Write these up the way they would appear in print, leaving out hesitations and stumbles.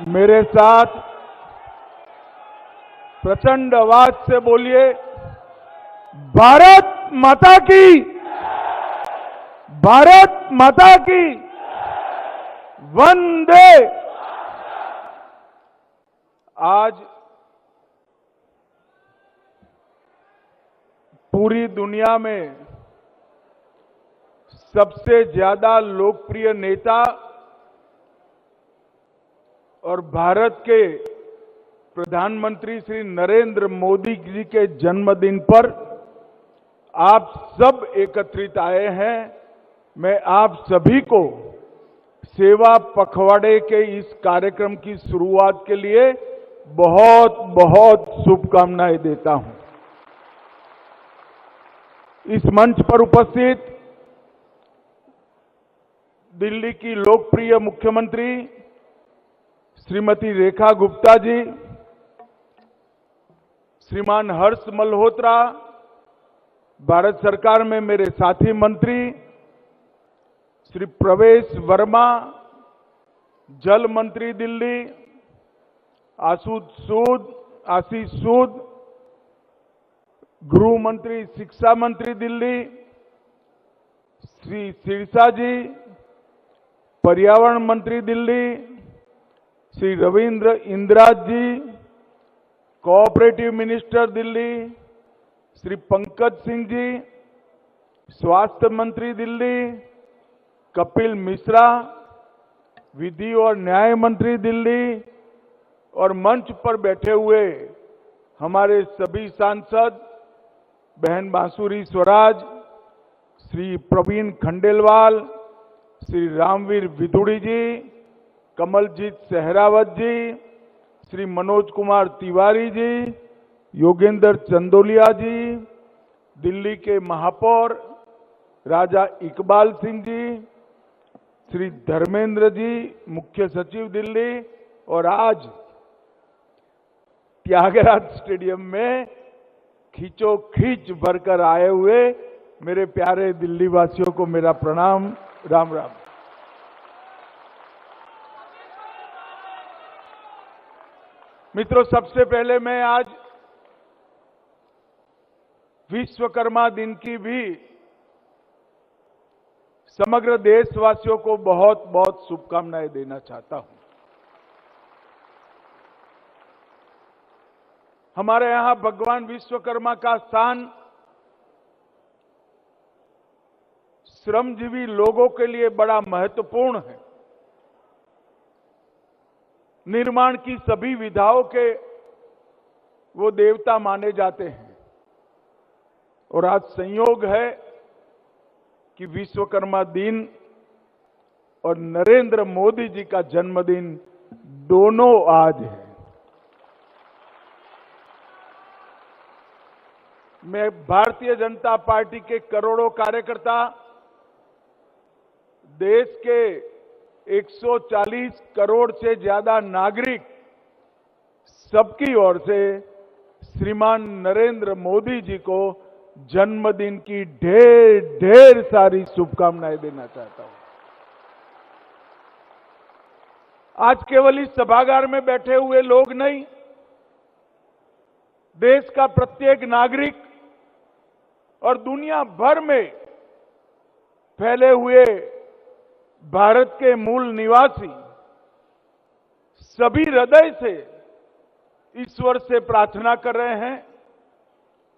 मेरे साथ प्रचंड आवाज से बोलिए, भारत माता की, भारत माता की, वंदे। आज पूरी दुनिया में सबसे ज्यादा लोकप्रिय नेता और भारत के प्रधानमंत्री श्री नरेंद्र मोदी जी के जन्मदिन पर आप सब एकत्रित आए हैं। मैं आप सभी को सेवा पखवाड़े के इस कार्यक्रम की शुरुआत के लिए बहुत बहुत शुभकामनाएं देता हूं। इस मंच पर उपस्थित दिल्ली की लोकप्रिय मुख्यमंत्री श्रीमती रेखा गुप्ता जी, श्रीमान हर्ष मल्होत्रा, भारत सरकार में मेरे साथी मंत्री श्री प्रवेश वर्मा, जल मंत्री दिल्ली आशीष सूद, गृह मंत्री शिक्षा मंत्री दिल्ली श्री सिरसा जी, पर्यावरण मंत्री दिल्ली श्री रविंद्र इंदिराज जी, कोऑपरेटिव मिनिस्टर दिल्ली श्री पंकज सिंह जी, स्वास्थ्य मंत्री दिल्ली कपिल मिश्रा, विधि और न्याय मंत्री दिल्ली और मंच पर बैठे हुए हमारे सभी सांसद बहन बांसुरी स्वराज, श्री प्रवीण खंडेलवाल, श्री रामवीर विदुड़ी जी, कमलजीत सहरावत जी, श्री मनोज कुमार तिवारी जी, योगेंद्र चंदोलिया जी, दिल्ली के महापौर राजा इकबाल सिंह जी, श्री धर्मेंद्र जी, मुख्य सचिव दिल्ली, और आज त्यागराज स्टेडियम में खींचोखींच भरकर आए हुए मेरे प्यारे दिल्ली वासियों को मेरा प्रणाम, राम राम। मित्रों, सबसे पहले मैं आज विश्वकर्मा दिन की भी समग्र देशवासियों को बहुत बहुत शुभकामनाएं देना चाहता हूं। हमारे यहां भगवान विश्वकर्मा का स्थान श्रमजीवी लोगों के लिए बड़ा महत्वपूर्ण है। निर्माण की सभी विधाओं के वो देवता माने जाते हैं और आज संयोग है कि विश्वकर्मा दिन और नरेंद्र मोदी जी का जन्मदिन दोनों आज है। मैं भारतीय जनता पार्टी के करोड़ों कार्यकर्ता, देश के 140 करोड़ से ज्यादा नागरिक, सबकी ओर से श्रीमान नरेंद्र मोदी जी को जन्मदिन की ढेर ढेर सारी शुभकामनाएं देना चाहता हूं। आज केवल इस सभागार में बैठे हुए लोग नहीं, देश का प्रत्येक नागरिक और दुनिया भर में फैले हुए भारत के मूल निवासी सभी हृदय से ईश्वर से प्रार्थना कर रहे हैं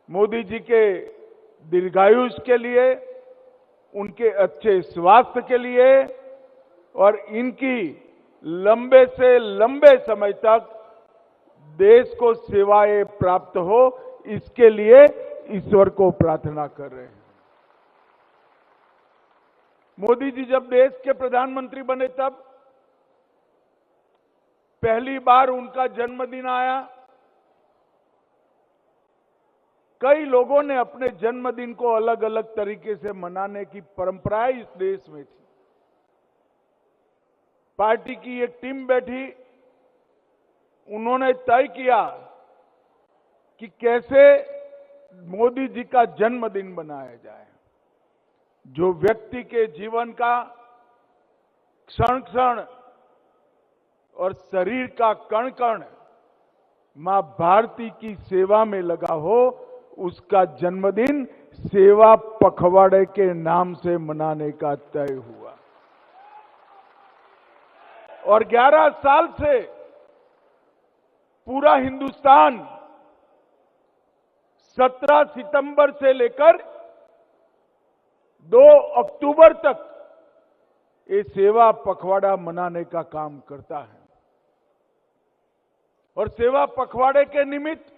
मोदी जी के दीर्घायुष के लिए, उनके अच्छे स्वास्थ्य के लिए और इनकी लंबे से लंबे समय तक देश को सेवाएं प्राप्त हो, इसके लिए ईश्वर को प्रार्थना कर रहे हैं। मोदी जी जब देश के प्रधानमंत्री बने तब पहली बार उनका जन्मदिन आया। कई लोगों ने अपने जन्मदिन को अलग अलग तरीके से मनाने की परंपरा इस देश में थी। पार्टी की एक टीम बैठी, उन्होंने तय किया कि कैसे मोदी जी का जन्मदिन मनाया जाए, जो व्यक्ति के जीवन का क्षण क्षण और शरीर का कण कण मां भारती की सेवा में लगा हो, उसका जन्मदिन सेवा पखवाड़े के नाम से मनाने का तय हुआ। और 11 साल से पूरा हिंदुस्तान 17 सितंबर से लेकर 2 अक्टूबर तक ये सेवा पखवाड़ा मनाने का काम करता है। और सेवा पखवाड़े के निमित्त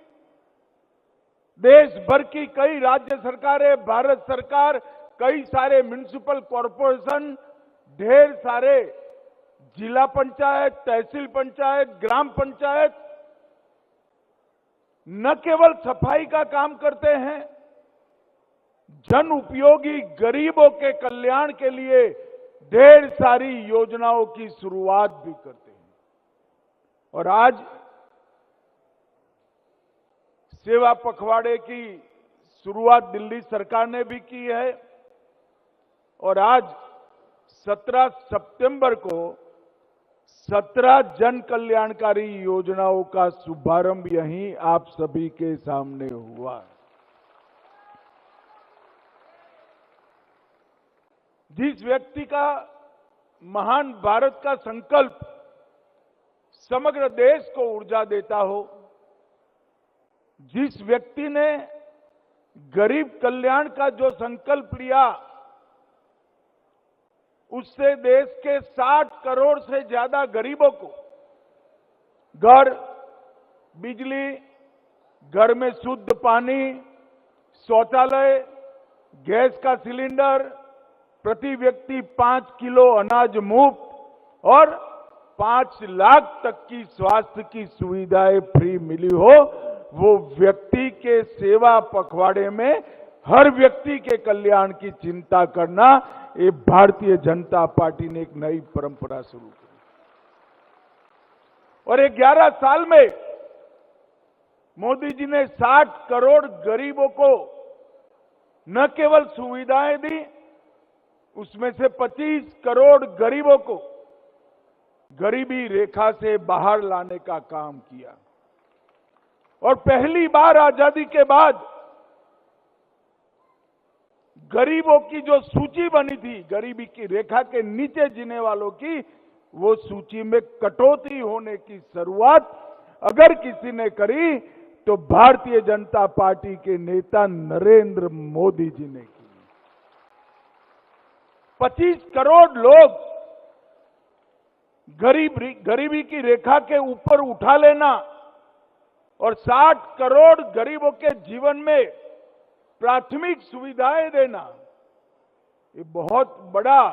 देश भर की कई राज्य सरकारें, भारत सरकार, कई सारे म्युनिसिपल कॉरपोरेशन, ढेर सारे जिला पंचायत, तहसील पंचायत, ग्राम पंचायत न केवल सफाई का काम करते हैं, जन उपयोगी गरीबों के कल्याण के लिए ढेर सारी योजनाओं की शुरुआत भी करते हैं। और आज सेवा पखवाड़े की शुरुआत दिल्ली सरकार ने भी की है और आज 17 सितंबर को 17 जन कल्याणकारी योजनाओं का शुभारंभ यहीं आप सभी के सामने हुआ। जिस व्यक्ति का महान भारत का संकल्प समग्र देश को ऊर्जा देता हो, जिस व्यक्ति ने गरीब कल्याण का जो संकल्प लिया, उससे देश के 60 करोड़ से ज्यादा गरीबों को घर, बिजली, घर में शुद्ध पानी, शौचालय, गैस का सिलेंडर, प्रति व्यक्ति 5 किलो अनाज मुफ्त और 5 लाख तक की स्वास्थ्य की सुविधाएं फ्री मिली हो, वो व्यक्ति के सेवा पखवाड़े में हर व्यक्ति के कल्याण की चिंता करना, ये भारतीय जनता पार्टी ने एक नई परंपरा शुरू की। और ये 11 साल में मोदी जी ने 60 करोड़ गरीबों को न केवल सुविधाएं दी, उसमें से 25 करोड़ गरीबों को गरीबी रेखा से बाहर लाने का काम किया। और पहली बार आजादी के बाद गरीबों की जो सूची बनी थी, गरीबी की रेखा के नीचे जीने वालों की, वो सूची में कटौती होने की शुरुआत अगर किसी ने करी तो भारतीय जनता पार्टी के नेता नरेंद्र मोदी जी ने की। 25 करोड़ लोग गरीबी की रेखा के ऊपर उठा लेना और 60 करोड़ गरीबों के जीवन में प्राथमिक सुविधाएं देना, ये बहुत बड़ा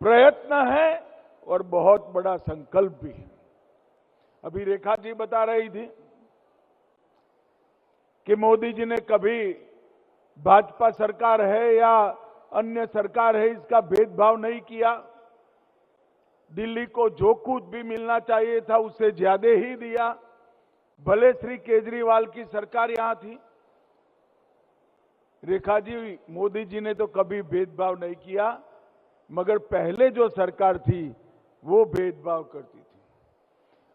प्रयत्न है और बहुत बड़ा संकल्प भी है। अभी रेखा जी बता रही थी कि मोदी जी ने कभी भाजपा सरकार है या अन्य सरकार है इसका भेदभाव नहीं किया। दिल्ली को जो कुछ भी मिलना चाहिए था उससे ज्यादा ही दिया। भले श्री केजरीवाल की सरकार यहां थी, रेखा जी, मोदी जी ने तो कभी भेदभाव नहीं किया, मगर पहले जो सरकार थी वो भेदभाव करती थी।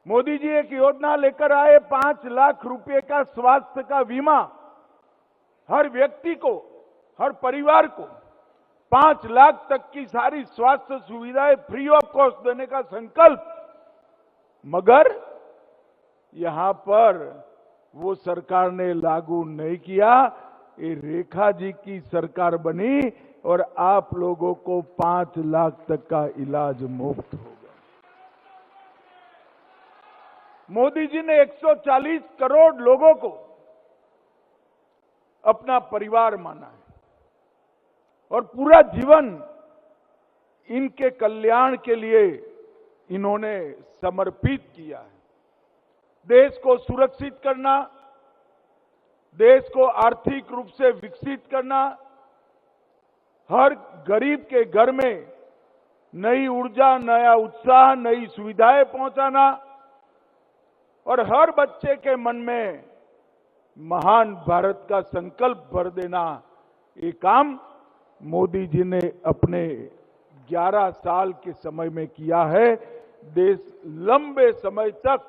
मोदी जी एक योजना लेकर आए, 5 लाख रुपए का स्वास्थ्य का बीमा, हर व्यक्ति को, हर परिवार को 5 लाख तक की सारी स्वास्थ्य सुविधाएं फ्री ऑफ कॉस्ट देने का संकल्प। मगर यहां पर वो सरकार ने लागू नहीं किया। ये रेखा जी की सरकार बनी और आप लोगों को 5 लाख तक का इलाज मुफ्त हो गया। मोदी जी ने 140 करोड़ लोगों को अपना परिवार माना है और पूरा जीवन इनके कल्याण के लिए इन्होंने समर्पित किया है। देश को सुरक्षित करना, देश को आर्थिक रूप से विकसित करना, हर गरीब के घर में नई ऊर्जा, नया उत्साह, नई सुविधाएं पहुंचाना और हर बच्चे के मन में महान भारत का संकल्प भर देना, ये काम मोदी जी ने अपने 11 साल के समय में किया है। देश लंबे समय तक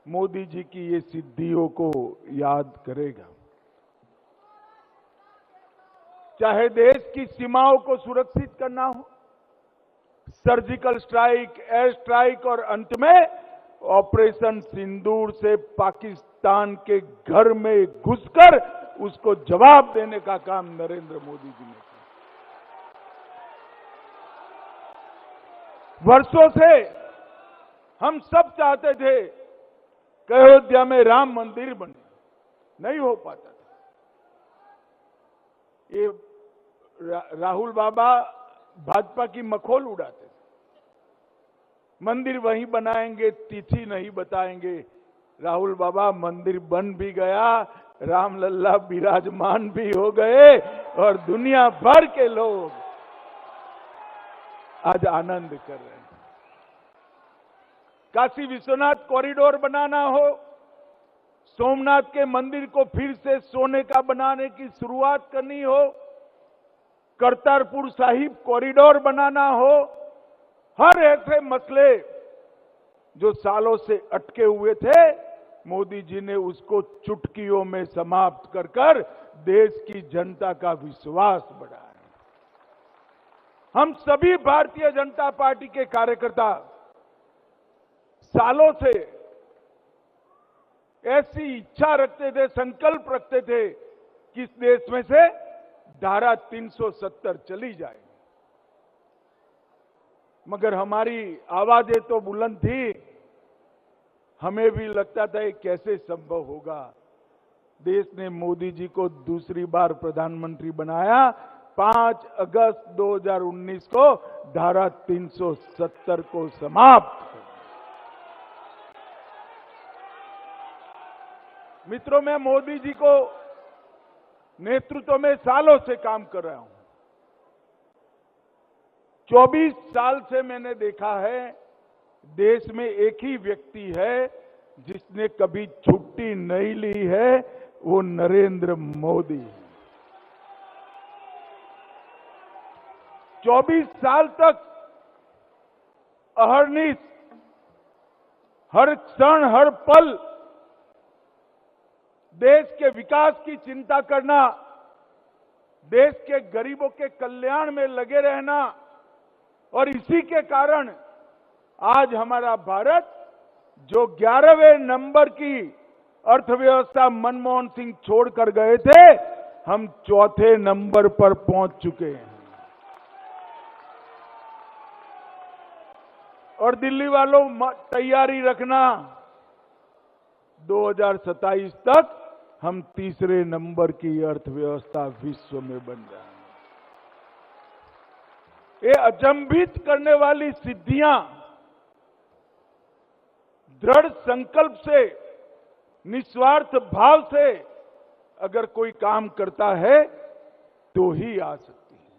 मोदी जी की ये सिद्धियों को याद करेगा। चाहे देश की सीमाओं को सुरक्षित करना हो, सर्जिकल स्ट्राइक, एयर स्ट्राइक और अंत में ऑपरेशन सिंदूर से पाकिस्तान के घर में घुसकर उसको जवाब देने का काम नरेंद्र मोदी जी ने किया। वर्षों से हम सब चाहते थे कि अयोध्या में राम मंदिर बने, नहीं हो पाता था। ये राहुल बाबा भाजपा की मखौल उड़ाते थे, मंदिर वहीं बनाएंगे, तिथि नहीं बताएंगे। राहुल बाबा मंदिर बन भी गया, रामलल्ला विराजमान भी हो गए और दुनिया भर के लोग आज आनंद कर रहे हैं। काशी विश्वनाथ कॉरिडोर बनाना हो, सोमनाथ के मंदिर को फिर से सोने का बनाने की शुरुआत करनी हो, करतारपुर साहिब कॉरिडोर बनाना हो, हर ऐसे मसले जो सालों से अटके हुए थे, मोदी जी ने उसको चुटकियों में समाप्त कर देश की जनता का विश्वास बढ़ाया। हम सभी भारतीय जनता पार्टी के कार्यकर्ता सालों से ऐसी इच्छा रखते थे, संकल्प रखते थे कि इस देश में से धारा 370 चली जाए, मगर हमारी आवाजें तो बुलंद थी, हमें भी लगता था ये कैसे संभव होगा। देश ने मोदी जी को दूसरी बार प्रधानमंत्री बनाया। 5 अगस्त 2019 को धारा 370 को समाप्त। मित्रों, मैं मोदी जी को नेतृत्व में सालों से काम कर रहा हूं। 24 साल से मैंने देखा है, देश में एक ही व्यक्ति है जिसने कभी छुट्टी नहीं ली है, वो नरेंद्र मोदी है। 24 साल तक अहर्निश, हर क्षण, हर पल देश के विकास की चिंता करना, देश के गरीबों के कल्याण में लगे रहना, और इसी के कारण आज हमारा भारत जो 11वें नंबर की अर्थव्यवस्था मनमोहन सिंह छोड़कर गए थे, हम 4थे नंबर पर पहुंच चुके हैं। और दिल्ली वालों, तैयारी रखना, 2027 तक हम 3रे नंबर की अर्थव्यवस्था विश्व में बन जाएंगे। ये अचंभित करने वाली सिद्धियां दृढ़ संकल्प से, निस्वार्थ भाव से अगर कोई काम करता है तो ही आ सकती है।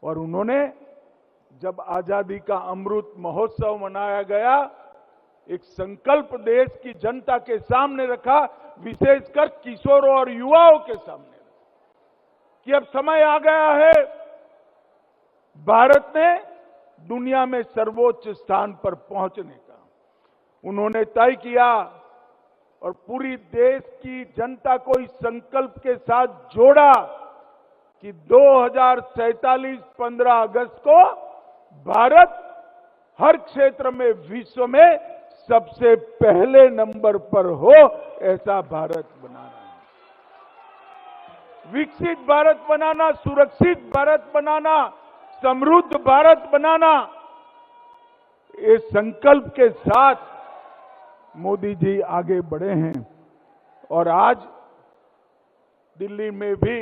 और उन्होंने जब आजादी का अमृत महोत्सव मनाया गया, एक संकल्प देश की जनता के सामने रखा, विशेषकर किशोरों और युवाओं के सामने, कि अब समय आ गया है भारत ने दुनिया में सर्वोच्च स्थान पर पहुंचने का। उन्होंने तय किया और पूरी देश की जनता को इस संकल्प के साथ जोड़ा कि 2047 15 अगस्त को भारत हर क्षेत्र में विश्व में सबसे पहले नंबर पर हो, ऐसा भारत बनाना है। विकसित भारत बनाना, सुरक्षित भारत बनाना, समृद्ध भारत बनाना, इस संकल्प के साथ मोदी जी आगे बढ़े हैं। और आज दिल्ली में भी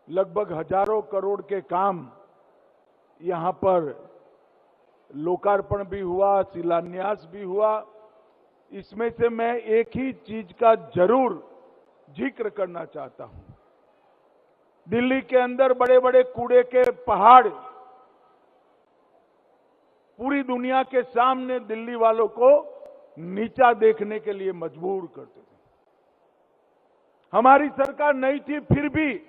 लगभग हजारों करोड़ के काम यहां पर लोकार्पण भी हुआ, शिलान्यास भी हुआ। इसमें से मैं एक ही चीज का जरूर जिक्र करना चाहता हूं। दिल्ली के अंदर बड़े बड़े कूड़े के पहाड़ पूरी दुनिया के सामने दिल्ली वालों को नीचा देखने के लिए मजबूर करते थे। हमारी सरकार नहीं थी, फिर भी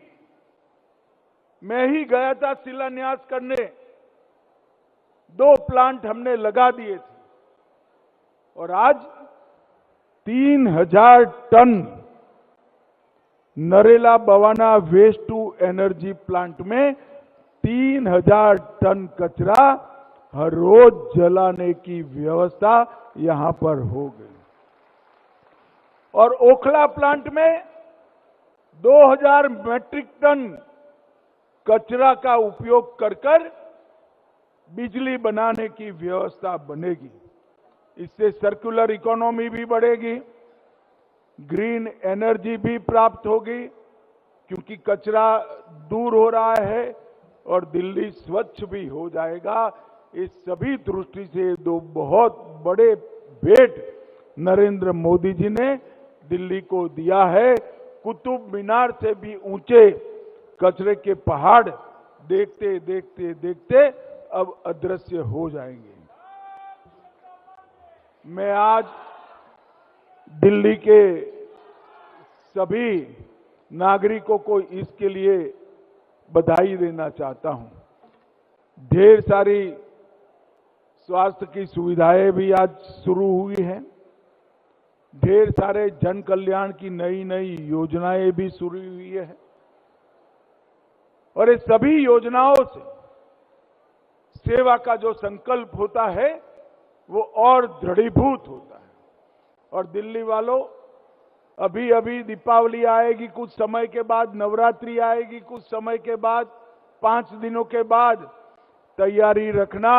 मैं ही गया था शिलान्यास करने। 2 प्लांट हमने लगा दिए थे और आज 3000 ton Narela Bawana waste to energy plant में 3000 टन कचरा हर रोज जलाने की व्यवस्था यहां पर हो गई और ओखला प्लांट में 2000 मैट्रिक टन कचरा का उपयोग कर बिजली बनाने की व्यवस्था बनेगी। इससे सर्कुलर इकोनॉमी भी बढ़ेगी, ग्रीन एनर्जी भी प्राप्त होगी क्योंकि कचरा दूर हो रहा है और दिल्ली स्वच्छ भी हो जाएगा। इस सभी दृष्टि से 2 बहुत बड़े भेंट नरेंद्र मोदी जी ने दिल्ली को दिया है। कुतुब मीनार से भी ऊंचे कचरे के पहाड़ देखते देखते देखते अब अदृश्य हो जाएंगे। मैं आज दिल्ली के सभी नागरिकों को इसके लिए बधाई देना चाहता हूं। ढेर सारी स्वास्थ्य की सुविधाएं भी आज शुरू हुई हैं, ढेर सारे जन कल्याण की नई नई योजनाएं भी शुरू हुई है और ये सभी योजनाओं से सेवा का जो संकल्प होता है वो और दृढ़ीभूत होता है। और दिल्ली वालों, अभी अभी दीपावली आएगी, कुछ समय के बाद नवरात्रि आएगी, कुछ समय के बाद 5 दिनों के बाद तैयारी रखना।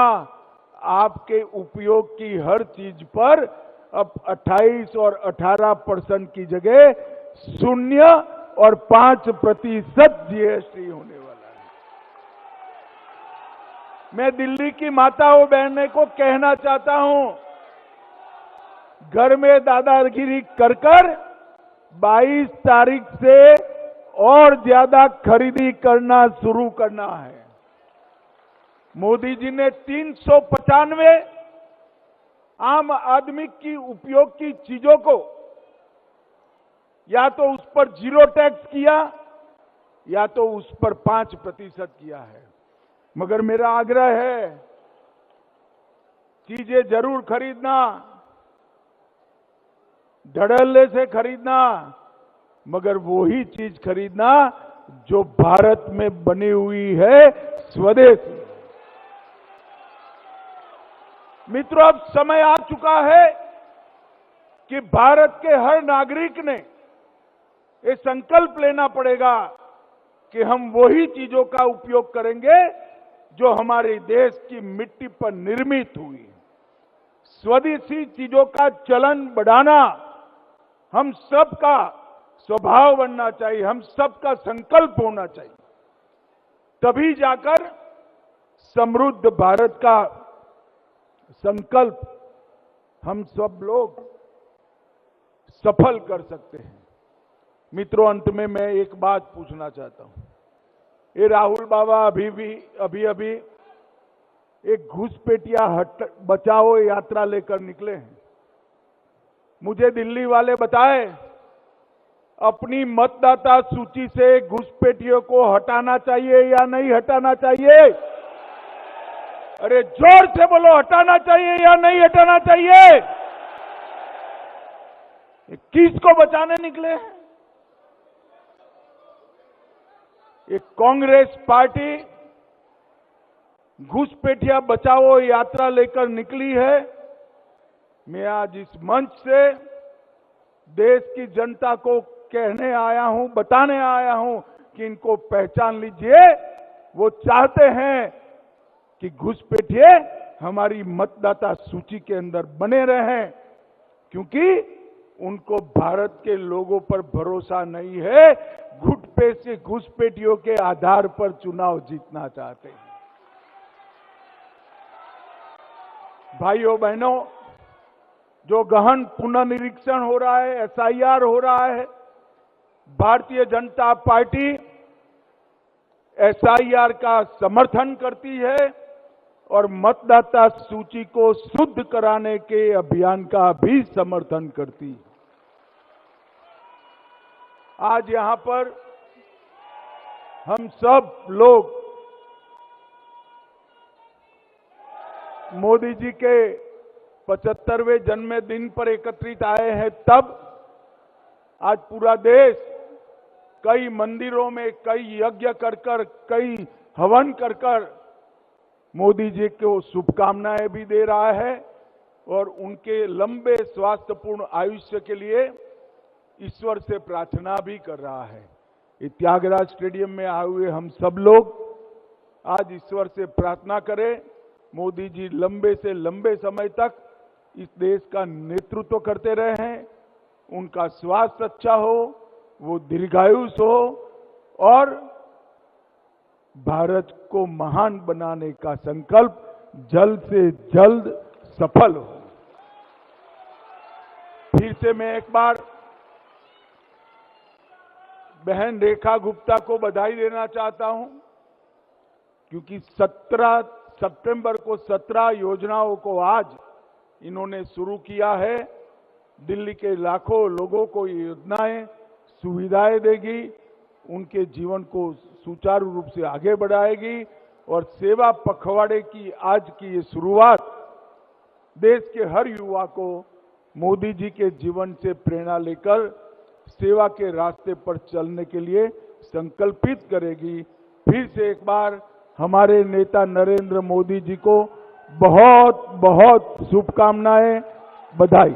आपके उपयोग की हर चीज पर अब 28 और 18% की जगह 0 और 5% जीएसटी होने वाला है। मैं दिल्ली की माताओं बहनों को कहना चाहता हूं, घर में दादागिरी कर 22 तारीख से और ज्यादा खरीदी करना शुरू करना है। मोदी जी ने 395 आम आदमी की उपयोग की चीजों को या तो उस पर 0 टैक्स किया या तो उस पर 5% किया है। मगर मेरा आग्रह है, चीजें जरूर खरीदना, धड़ल्ले से खरीदना, मगर वो ही चीज खरीदना जो भारत में बनी हुई है, स्वदेशी। मित्रों, अब समय आ चुका है कि भारत के हर नागरिक ने ये संकल्प लेना पड़ेगा कि हम वही चीजों का उपयोग करेंगे जो हमारे देश की मिट्टी पर निर्मित हुई। स्वदेशी चीजों का चलन बढ़ाना हम सबका स्वभाव बनना चाहिए, हम सबका संकल्प होना चाहिए। तभी जाकर समृद्ध भारत का संकल्प हम सब लोग सफल कर सकते हैं। मित्रों, अंत में मैं एक बात पूछना चाहता हूं। ये राहुल बाबा अभी एक घुसपैठिया बचाओ यात्रा लेकर निकले हैं। मुझे दिल्ली वाले बताए, अपनी मतदाता सूची से घुसपैठियों को हटाना चाहिए या नहीं हटाना चाहिए? अरे जोर से बोलो, हटाना चाहिए या नहीं हटाना चाहिए? किसको बचाने निकले हैं? एक कांग्रेस पार्टी घुसपैठिया बचाओ यात्रा लेकर निकली है। मैं आज इस मंच से देश की जनता को कहने आया हूं, बताने आया हूं कि इनको पहचान लीजिए। वो चाहते हैं कि घुसपैठिए हमारी मतदाता सूची के अंदर बने रहें, क्योंकि उनको भारत के लोगों पर भरोसा नहीं है। घुटपे से घुसपैठियों के आधार पर चुनाव जीतना चाहते हैं। भाइयों बहनों, जो गहन पुनर्निरीक्षण हो रहा है, एसआईआर हो रहा है, भारतीय जनता पार्टी एसआईआर का समर्थन करती है और मतदाता सूची को शुद्ध कराने के अभियान का भी समर्थन करती है। आज यहां पर हम सब लोग मोदी जी के 75वें जन्मदिन पर एकत्रित आए हैं, तब आज पूरा देश कई मंदिरों में कई यज्ञ कर कई हवन कर मोदी जी को शुभकामनाएं भी दे रहा है और उनके लंबे स्वास्थ्यपूर्ण आयुष्य के लिए ईश्वर से प्रार्थना भी कर रहा है। ये त्यागराज स्टेडियम में आए हुए हम सब लोग आज ईश्वर से प्रार्थना करें, मोदी जी लंबे से लंबे समय तक इस देश का नेतृत्व करते रहे हैं, उनका स्वास्थ्य अच्छा हो, वो दीर्घायुष हो और भारत को महान बनाने का संकल्प जल्द से जल्द सफल हो। फिर से मैं एक बार बहन रेखा गुप्ता को बधाई देना चाहता हूं, क्योंकि 17 सितंबर को 17 योजनाओं को आज इन्होंने शुरू किया है। दिल्ली के लाखों लोगों को ये योजनाएं सुविधाएं देगी, उनके जीवन को सुचारू रूप से आगे बढ़ाएगी और सेवा पखवाड़े की आज की ये शुरुआत देश के हर युवा को मोदी जी के जीवन से प्रेरणा लेकर सेवा के रास्ते पर चलने के लिए संकल्पित करेगी। फिर से एक बार हमारे नेता नरेंद्र मोदी जी को बहुत बहुत शुभकामनाएं, बधाई।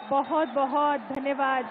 बहुत बहुत धन्यवाद।